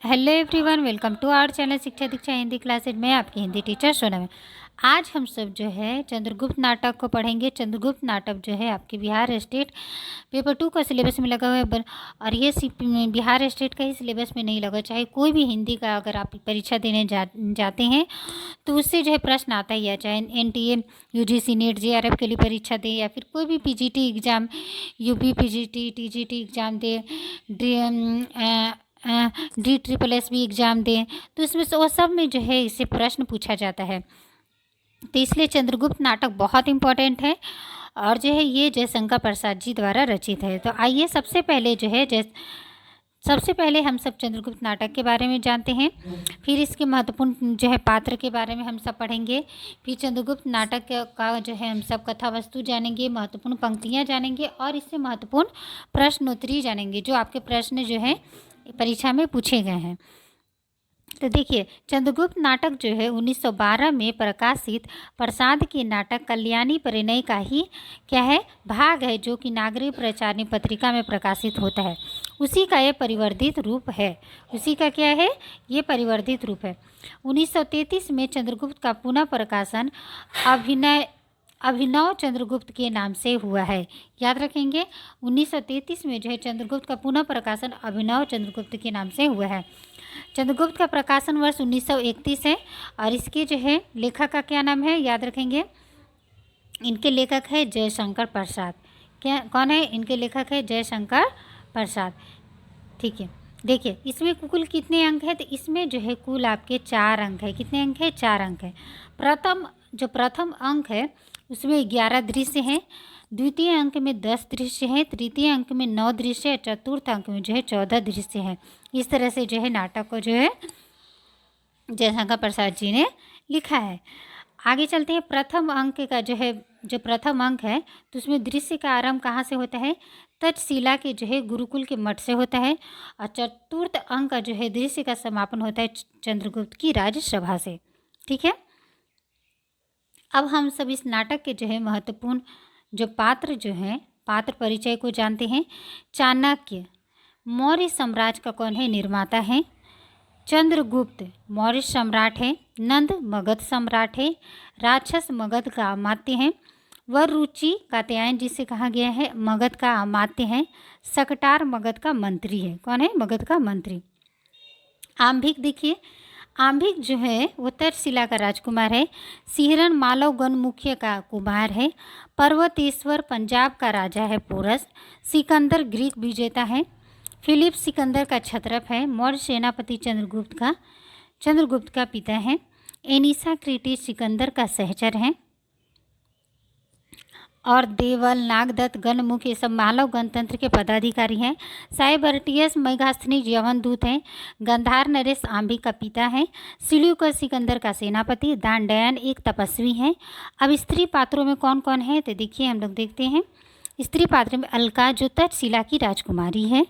Hello everyone, welcome to our channel Shiksha Diksha Hindi classes में आपकी Hindi teacher Sonam है। आज हम सब जो है चंद्रगुप्त नाटक को पढ़ेंगे। चंद्रगुप्त नाटक जो है आपके बिहार स्टेट पेपर 2 का सिलेबस में लगा हुआ है और ये सिर्फ बिहार स्टेट का ही सिलेबस में नहीं लगा। चाहे कोई भी हिंदी का अगर आप परीक्षा देने जाते हैं तो उससे जो है प्रश्न आता ही है। चाहे NTA UGC नेट JRF के लिए परीक्षा दे या फिर कोई भी PGT exam, UP PGT TGT exam दे, DSSS एग्ज़ाम दें, तो इसमें से वो सब में जो है इससे प्रश्न पूछा जाता है। तो इसलिए चंद्रगुप्त नाटक बहुत इम्पोर्टेंट है और जो है ये जयशंकर प्रसाद जी द्वारा रचित है। तो आइए सबसे पहले हम सब चंद्रगुप्त नाटक के बारे में जानते हैं, फिर इसके महत्वपूर्ण जो है पात्र के बारे में हम सब पढ़ेंगे, फिर चंद्रगुप्त नाटक का जो है हम सब कथा वस्तु जानेंगे, महत्वपूर्ण पंक्तियाँ जानेंगे और इससे महत्वपूर्ण प्रश्नोत्तरी जानेंगे जो आपके प्रश्न जो है परीक्षा में पूछे गए हैं। तो देखिए, चंद्रगुप्त नाटक जो है 1912 में प्रकाशित प्रसाद के नाटक कल्याणी परिणय का ही क्या है भाग है, जो कि नागरिक प्रचारणी पत्रिका में प्रकाशित होता है। उसी का ये परिवर्धित रूप है। उसी का क्या है, ये परिवर्धित रूप है। 1933 में चंद्रगुप्त का पुनः प्रकाशन अभिनव चंद्रगुप्त के नाम से हुआ है। याद रखेंगे, 1933 में जो है चंद्रगुप्त का पुनः प्रकाशन अभिनव चंद्रगुप्त के नाम से हुआ है। चंद्रगुप्त का प्रकाशन वर्ष 1931 है और इसके जो है लेखक का क्या नाम है, याद रखेंगे। इनके लेखक है जयशंकर प्रसाद। क्या कौन है इनके लेखक है? जयशंकर प्रसाद। ठीक है, देखिए इसमें कुल कितने अंक है? तो इसमें जो है कुल आपके 4 अंक है। कितने अंक है? 4 अंक है। प्रथम अंक है उसमें 11 दृश्य हैं, द्वितीय अंक में 10 दृश्य हैं, तृतीय अंक में 9 दृश्य है, चतुर्थ अंक में जो है 14 दृश्य हैं। इस तरह से जो है नाटक को जो है जयशंकर प्रसाद जी ने लिखा है। आगे चलते हैं। प्रथम अंक का जो प्रथम अंक है तो उसमें दृश्य का आरंभ कहाँ से होता है? तक्षशिला के जो है गुरुकुल के मठ से होता है और चतुर्थ अंक का जो है दृश्य का समापन होता है चंद्रगुप्त की राजसभा से। ठीक है, अब हम सब इस नाटक के जो है महत्वपूर्ण जो पात्र जो हैं पात्र परिचय को जानते हैं। चाणक्य मौर्य साम्राज्य का कौन है? निर्माता है। चंद्रगुप्त मौर्य सम्राट है। नंद मगध सम्राट है। राक्षस मगध का अमात्य है। वररुचि कात्यायन जिसे कहा गया है मगध का अमात्य है। सकटार मगध का मंत्री है। कौन है? मगध का मंत्री। आंभिक देखिए, आंभिक जो है वो तक्षशिला का राजकुमार है। सिहरन मालवगण मुख्य का कुमार है। पर्वतेश्वर पंजाब का राजा है पोरस। सिकंदर ग्रीक विजेता है। फिलिप सिकंदर का क्षत्रप है। मौर्य सेनापति चंद्रगुप्त का पिता है। एनिसा क्रीटी सिकंदर का सहचर है। और देवल नागदत्त गणमुख ये सब मालव गणतंत्र के पदाधिकारी हैं। साइबर्टियस मेगास्थनीज यवन दूत हैं। गंधार नरेश आंभिक का पिता है। सिल्यूकस सिकंदर का सेनापति। दानडयन एक तपस्वी हैं। अब स्त्री पात्रों में कौन कौन है तो देखिए हम लोग देखते हैं। स्त्री पात्र में अलका जो तक्षशिला की राजकुमारी है।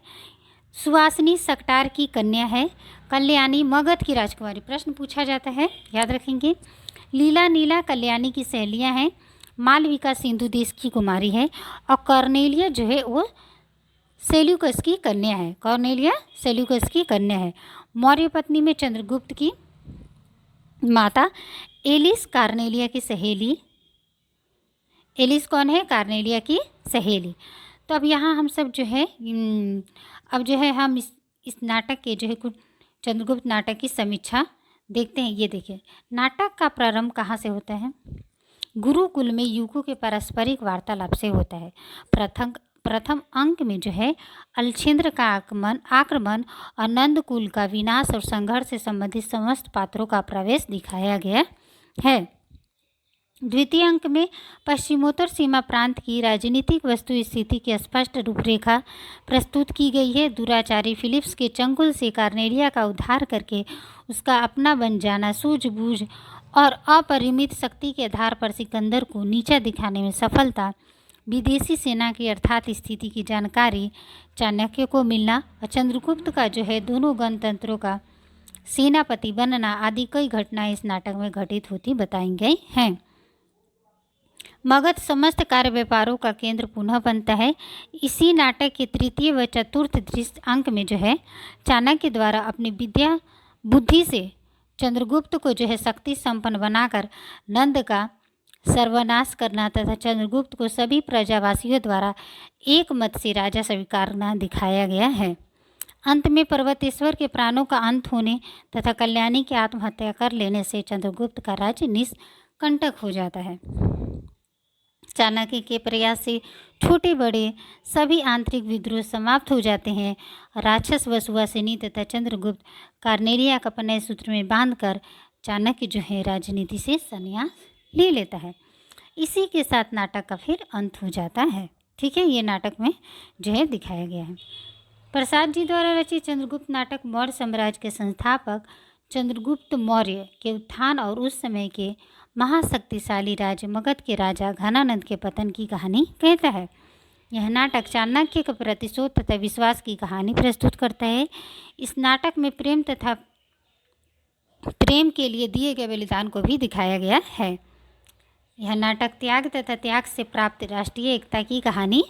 सुवासिनी सकटार की कन्या है। कल्याणी मगध की राजकुमारी। प्रश्न पूछा जाता है, याद रखेंगे। लीला नीला कल्याणी की सहेलियां हैं। मालविका सिंधु देश की कुमारी है और कॉर्नेलिया जो है वो सेल्यूकस की कन्या है। कॉर्नेलिया सेल्यूकस की कन्या है। मौर्य पत्नी में चंद्रगुप्त की माता एलिस कार्नेलिया की सहेली। एलिस कौन है? कार्नेलिया की सहेली। तो अब यहाँ हम सब जो है अब जो है हम इस नाटक के जो है कुछ चंद्रगुप्त नाटक की समीक्षा देखते हैं। ये देखिए, नाटक का प्रारंभ कहाँ से होता है? गुरुकुल में युगों के पारस्परिक वार्तालाप से होता है। प्रथम अंक में जो है अलछेंद्र का आक्रमण और नंदकुल का विनाश और संघर्ष से संबंधित समस्त पात्रों का प्रवेश दिखाया गया है। द्वितीय अंक में पश्चिमोत्तर सीमा प्रांत की राजनीतिक वस्तु स्थिति की स्पष्ट रूपरेखा प्रस्तुत की गई है। दुराचारी फिलिप्स के चंगुल से कार्नेलिया का उद्धार करके उसका अपना बन जाना, सूझबूझ और अपरिमित शक्ति के आधार पर सिकंदर को नीचा दिखाने में सफलता, विदेशी सेना की अर्थात स्थिति की जानकारी चाणक्य को मिलना और चंद्रगुप्त का जो है दोनों गणतंत्रों का सेनापति बनना आदि कई घटनाएं इस नाटक में घटित होती बताई गई हैं। मगध समस्त कार्य व्यापारों का केंद्र पुनः बनता है। इसी नाटक के तृतीय व चतुर्थ दृश्य अंक में जो है चाणक्य द्वारा अपनी विद्या बुद्धि से चंद्रगुप्त को जो है शक्ति संपन्न बनाकर नंद का सर्वनाश करना तथा चंद्रगुप्त को सभी प्रजावासियों द्वारा एक मत से राजा स्वीकारना दिखाया गया है। अंत में पर्वतेश्वर के प्राणों का अंत होने तथा कल्याणी की आत्महत्या कर लेने से चंद्रगुप्त का राज्य निष्कंटक हो जाता है। चाणक्य के प्रयास से छोटे बड़े सभी आंतरिक विद्रोह समाप्त हो जाते हैं। राक्षस व सुवासिनी तथा चंद्रगुप्त कार्नेलिया का अपने सूत्र में बांधकर चाणक्य जो है राजनीति से संन्यास ले लेता है। इसी के साथ नाटक का फिर अंत हो जाता है। ठीक है, ये नाटक में जो है दिखाया गया है। प्रसाद जी द्वारा रचित चंद्रगुप्त नाटक मौर्य साम्राज्य के संस्थापक चंद्रगुप्त मौर्य के उत्थान और उस समय के महाशक्तिशाली राज्य मगध के राजा घनानंद के पतन की कहानी कहता है। यह नाटक चाणक्य का प्रतिशोध तथा विश्वास की कहानी प्रस्तुत करता है। इस नाटक में प्रेम तथा प्रेम के लिए दिए गए बलिदान को भी दिखाया गया है। यह नाटक त्याग तथा त्याग से प्राप्त राष्ट्रीय एकता की कहानी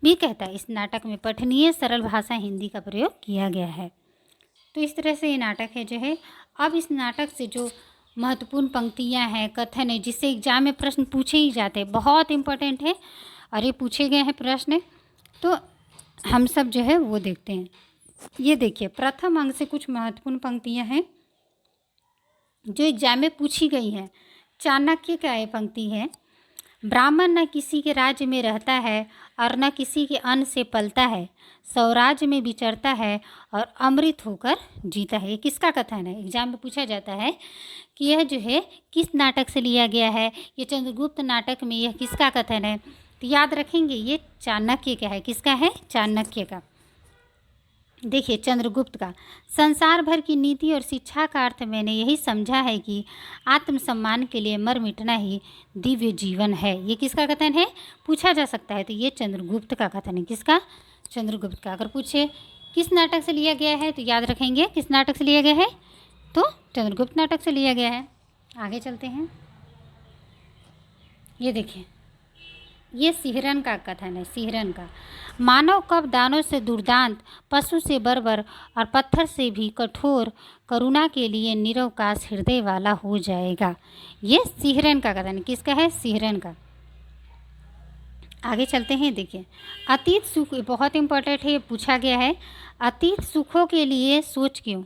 भी कहता है। इस नाटक में पठनीय सरल भाषा हिंदी का प्रयोग किया गया है। तो इस तरह से ये नाटक है जो है। अब इस नाटक से जो महत्वपूर्ण पंक्तियां हैं, कथन है, जिससे एग्जाम में प्रश्न पूछे ही जाते हैं, बहुत इंपॉर्टेंट है और ये पूछे गए हैं प्रश्न, तो हम सब जो है वो देखते हैं। ये देखिए, प्रथम अंक से कुछ महत्वपूर्ण पंक्तियां हैं जो एग्जाम में पूछी गई हैं। चाणक्य का ये पंक्ति है, ब्राह्मण न किसी के राज्य में रहता है और न किसी के अन्न से पलता है, स्वराज्य में विचरता है और अमृत होकर जीता है। ये किसका कथन है? एग्जाम में पूछा जाता है कि यह जो है किस नाटक से लिया गया है, ये चंद्रगुप्त नाटक में यह किसका कथन है? तो याद रखेंगे ये चाणक्य का है। किसका है? चाणक्य का। देखिए चंद्रगुप्त का, संसार भर की नीति और शिक्षा का अर्थ मैंने यही समझा है कि आत्मसम्मान के लिए मर मिटना ही दिव्य जीवन है। ये किसका कथन है? पूछा जा सकता है। तो ये चंद्रगुप्त का कथन है। किसका? चंद्रगुप्त का। अगर पूछे किस नाटक से लिया गया है तो याद रखेंगे किस नाटक से लिया गया है, तो चंद्रगुप्त नाटक से लिया गया है। आगे चलते हैं। ये देखिए, ये सिहरन का कथन है। सिहरन का, मानव कब दानों से दुर्दांत, पशु से बर्बर और पत्थर से भी कठोर करुणा के लिए निरवकाश हृदय वाला हो जाएगा। ये सिहरन का कथन है। किसका है? सिहरन का। आगे चलते हैं। देखिए, अतीत सुख बहुत इंपॉर्टेंट है, पूछा गया है। अतीत सुखों के लिए सोच क्यों,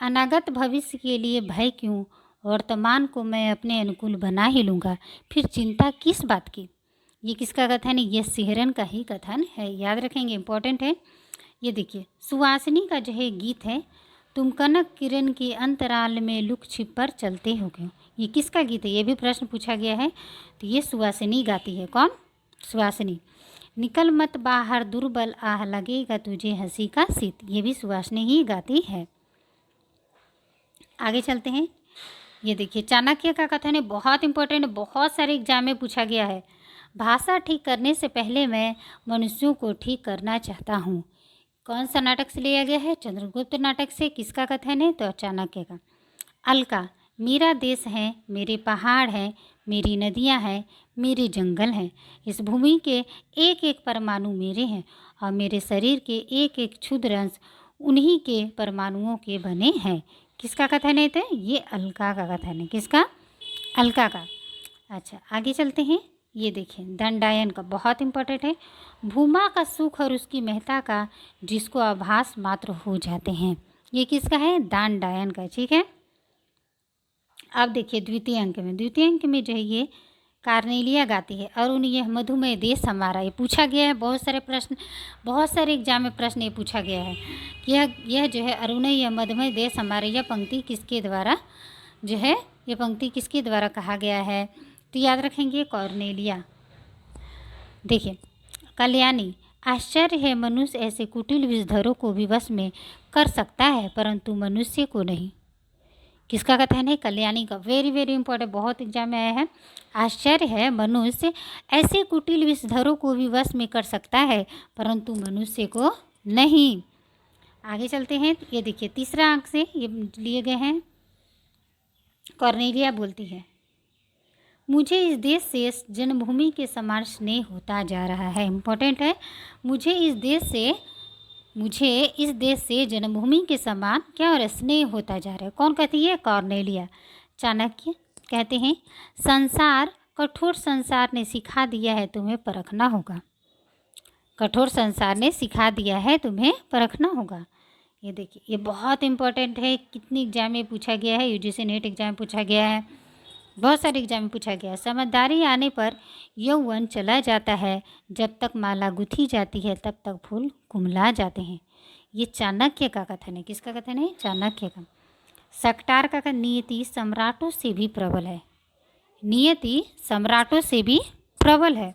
अनागत भविष्य के लिए भय क्यों, वर्तमान को मैं अपने अनुकूल बना ही लूँगा, फिर चिंता किस बात की। ये किसका कथन है? ये सिहरन का ही कथन है। याद रखेंगे, इंपॉर्टेंट है। ये देखिए, सुवासिनी का जो है गीत है, तुम कनक किरण के अंतराल में लुक छिप पर चलते हो क्यों। ये किसका गीत है? ये भी प्रश्न पूछा गया है। तो ये सुवासिनी गाती है। कौन? सुवासिनी। निकल मत बाहर दुर्बल, आह लगेगा तुझे हंसी का शीत। ये भी सुवासिनी ही गाती है। आगे चलते हैं। ये देखिए, चाणक्य का कथन है, बहुत इंपॉर्टेंट, बहुत सारे एग्जाम में पूछा गया है। भाषा ठीक करने से पहले मैं मनुष्यों को ठीक करना चाहता हूँ। कौन सा नाटक से लिया गया है? चंद्रगुप्त नाटक से। किसका कथन है? तो चाणक्य का। अलका, मेरा देश है, मेरे पहाड़ हैं, मेरी नदियाँ हैं, मेरे जंगल हैं, इस भूमि के एक एक परमाणु मेरे हैं और मेरे शरीर के एक एक क्षुद्र अंश उन्हीं के परमाणुओं के बने हैं। किसका कथन है? तो ये अलका का कथन है। किसका? अलका का। अच्छा, आगे चलते हैं। ये देखिए, दंडायन का, बहुत इंपॉर्टेंट है। भूमा का सुख और उसकी महत्ता का जिसको आभास मात्र हो जाते हैं। ये किसका है? दंडायन का। ठीक है। अब देखिए द्वितीय अंक में, द्वितीय अंक में जो है ये कार्नेलिया गाती है, अरुण यह मधुमय देश हमारा। ये पूछा गया है, बहुत सारे प्रश्न, बहुत सारे एग्जाम में प्रश्न ये पूछा गया है कि यह जो है अरुण यह मधुमय देश हमारा, यह पंक्ति किसके द्वारा जो है, ये पंक्ति किसके द्वारा कहा गया है? तो याद रखेंगे कॉर्नेलिया। देखिए, कल्याणी, आश्चर्य है मनुष्य ऐसे कुटिल विषधरों को भी वश में कर सकता है परंतु मनुष्य को नहीं। किसका कथन है? कल्याणी का। वेरी वेरी इंपॉर्टेंट, बहुत एग्जाम में आया है। आश्चर्य है मनुष्य ऐसे कुटिल विषधरों को भी वश में कर सकता है परंतु मनुष्य को नहीं। आगे चलते हैं। ये देखिए, तीसरा अंक से ये लिए गए हैं। कॉर्नेलिया बोलती है, मुझे इस देश से जन्मभूमि के समान स्नेह होता जा रहा है। इम्पोर्टेंट है, मुझे इस देश से जन्मभूमि के समान क्या और स्नेह होता जा रहा है। कौन कहती है? कॉर्नेलिया। चाणक्य कहते हैं कठोर संसार ने सिखा दिया है, तुम्हें परखना होगा। कठोर संसार ने सिखा दिया है, तुम्हें परखना होगा। ये देखिए, ये बहुत इंपॉर्टेंट है। कितनी एग्जाम में पूछा गया है, यूजीसी नेट एग्जाम में पूछा गया है, बहुत सारे एग्जाम में पूछा गया है। समझदारी आने पर यौवन चला जाता है, जब तक माला गुथी जाती है तब तक फूल कुम्हला जाते हैं। ये चाणक्य का कथन है। किसका कथन है? चाणक्य का। सकटार का कथन, नियति सम्राटों से भी प्रबल है। नियति सम्राटों से भी प्रबल है।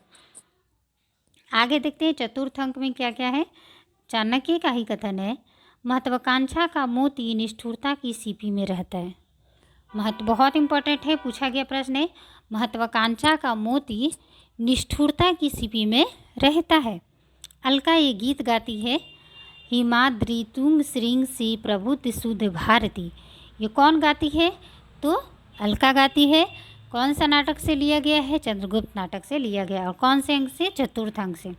आगे देखते हैं चतुर्थ अंक में क्या क्या है। चाणक्य का ही कथन है, महत्वाकांक्षा का मोती निष्ठुरता की सीपी में रहता है। बहुत इंपॉर्टेंट है, पूछा गया प्रश्न है। महत्वाकांक्षा का मोती निष्ठुरता की सीपी में रहता है। अलका ये गीत गाती है, हिमाद्री तुंग श्रृंग सी प्रभुति सुध भारती। ये कौन गाती है? तो अलका गाती है। कौन सा नाटक से लिया गया है? चंद्रगुप्त नाटक से लिया गया। और कौन से अंक से? चतुर्थ अंक से।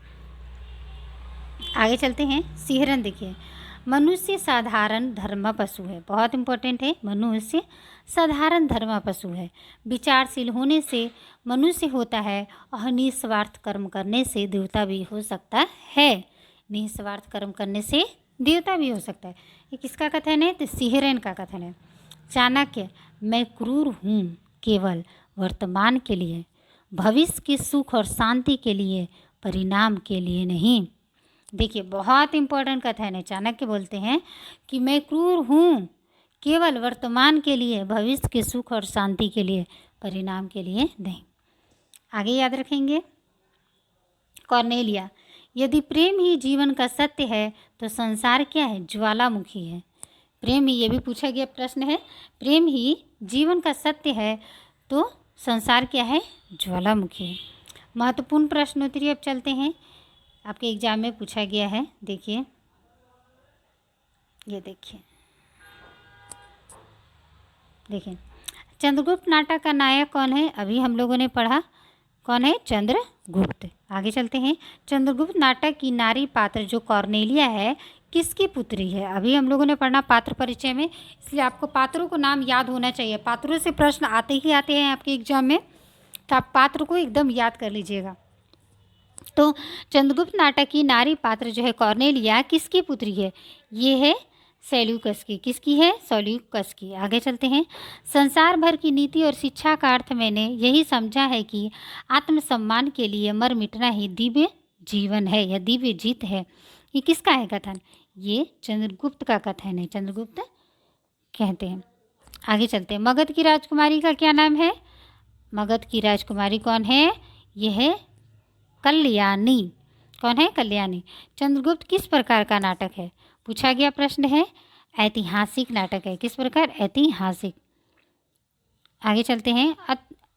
आगे चलते हैं। सिहरन देखिए, मनुष्य साधारण धर्म पशु है। बहुत इंपॉर्टेंट है, मनुष्य साधारण धर्म पशु है। विचारशील होने से मनुष्य होता है और निस्वार्थ कर्म करने से देवता भी हो सकता है। निस्वार्थ कर्म करने से देवता भी हो सकता है। ये किसका कथन है? तो सिहरन का कथन है। चाणक्य, मैं क्रूर हूँ केवल वर्तमान के लिए, भविष्य के सुख और शांति के लिए, परिणाम के लिए नहीं। देखिए, बहुत इंपॉर्टेंट कथन है। चाणक्य बोलते हैं कि मैं क्रूर हूँ केवल वर्तमान के लिए, भविष्य के सुख और शांति के लिए, परिणाम के लिए नहीं। आगे याद रखेंगे। कॉर्नेलिया, यदि प्रेम ही जीवन का सत्य है तो संसार क्या है? ज्वालामुखी है। प्रेम ही, ये भी पूछा गया प्रश्न है, प्रेम ही जीवन का सत्य है तो संसार क्या है? ज्वालामुखी है। महत्वपूर्ण प्रश्नोत्तरी अब चलते हैं, आपके एग्जाम में पूछा गया है। देखिए, ये देखिए चंद्रगुप्त नाटक का नायक कौन है? अभी हम लोगों ने पढ़ा, कौन है? चंद्रगुप्त। आगे चलते हैं। चंद्रगुप्त नाटक की नारी पात्र जो कॉर्नेलिया है, किसकी पुत्री है? अभी हम लोगों ने पढ़ा पात्र परिचय में, इसलिए आपको पात्रों को नाम याद होना चाहिए। पात्रों से प्रश्न आते ही आते हैं आपके एग्जाम में, तो आप पात्र को एकदम याद कर लीजिएगा। तो चंद्रगुप्त नाटक की नारी पात्र जो है कॉर्नेलिया, किसकी पुत्री है? ये है सेल्यूकस की। किसकी है? सेल्यूकस की। आगे चलते हैं। संसार भर की नीति और शिक्षा का अर्थ मैंने यही समझा है कि आत्मसम्मान के लिए मर मिटना ही दिव्य जीवन है या दिव्य जीत है। ये किसका है कथन? ये चंद्रगुप्त का कथन है। चंद्रगुप्त कहते हैं। आगे चलते हैं। मगध की राजकुमारी का क्या नाम है? मगध की राजकुमारी कौन है? यह है कल्याणी। कौन है? कल्याणी। चंद्रगुप्त किस प्रकार का नाटक है? पूछा गया प्रश्न है, ऐतिहासिक नाटक है। किस प्रकार? ऐतिहासिक। आगे चलते हैं।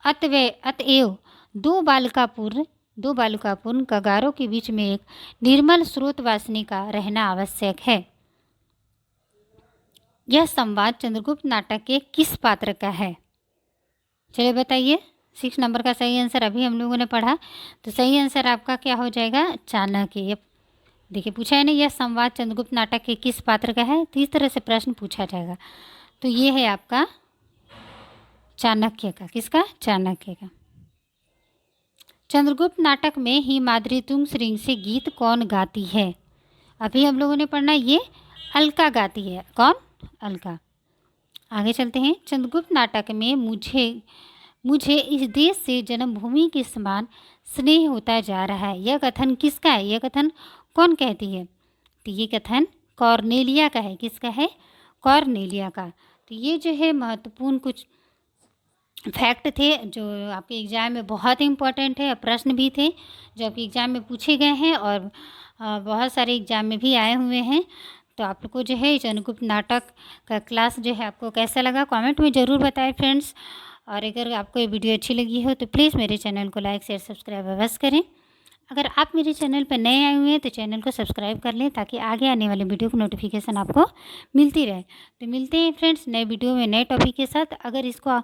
अतएव दो बालिकापूर्ण कगारों के बीच में एक निर्मल स्रोत वासनी का रहना आवश्यक है। यह संवाद चंद्रगुप्त नाटक के किस पात्र का है? चलिए बताइए। 6 नंबर का सही आंसर अभी हम लोगों ने पढ़ा, तो सही आंसर आपका क्या हो जाएगा? चाणक्य। देखिए, पूछा है ना, यह संवाद चंद्रगुप्त नाटक के किस पात्र का है, तो इस तरह से प्रश्न पूछा जाएगा। तो ये है आपका चाणक्य का। किसका? चाणक्य का। चंद्रगुप्त नाटक में हिमाद्री तुंग श्रृंग से गीत कौन गाती है? अभी हम लोगों ने पढ़ना, ये अलका गाती है। कौन? अलका। आगे चलते हैं। चंद्रगुप्त नाटक में मुझे इस देश से जन्मभूमि के समान स्नेह होता जा रहा है, यह कथन किसका है? यह कथन कौन कहती है? तो ये कथन कॉर्नेलिया का है। किसका है? कॉर्नेलिया का। तो ये जो है महत्वपूर्ण कुछ फैक्ट थे जो आपके एग्ज़ाम में बहुत इंपॉर्टेंट है, प्रश्न भी थे जो आपके एग्ज़ाम में पूछे गए हैं और बहुत सारे एग्ज़ाम में भी आए हुए हैं। तो आप लोग को जो है चंद्रगुप्त नाटक का क्लास जो है आपको कैसा लगा, कमेंट में ज़रूर बताएं फ्रेंड्स। और अगर आपको ये वीडियो अच्छी लगी हो तो प्लीज़ मेरे चैनल को लाइक शेयर सब्सक्राइब अवश्य करें। अगर आप मेरे चैनल पर नए आए हुए हैं तो चैनल को सब्सक्राइब कर लें ताकि आगे आने वाले वीडियो की नोटिफिकेशन आपको मिलती रहे। तो मिलते हैं फ्रेंड्स नए वीडियो में नए टॉपिक के साथ। अगर इसको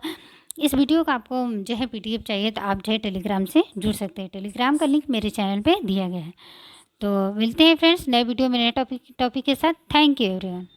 इस वीडियो का आपको जो है PDF चाहिए तो आप जो है टेलीग्राम से जुड़ सकते हैं। टेलीग्राम का लिंक मेरे चैनल पे दिया गया है। तो मिलते हैं फ्रेंड्स नए वीडियो में नए टॉपिक के साथ। Thank you everyone.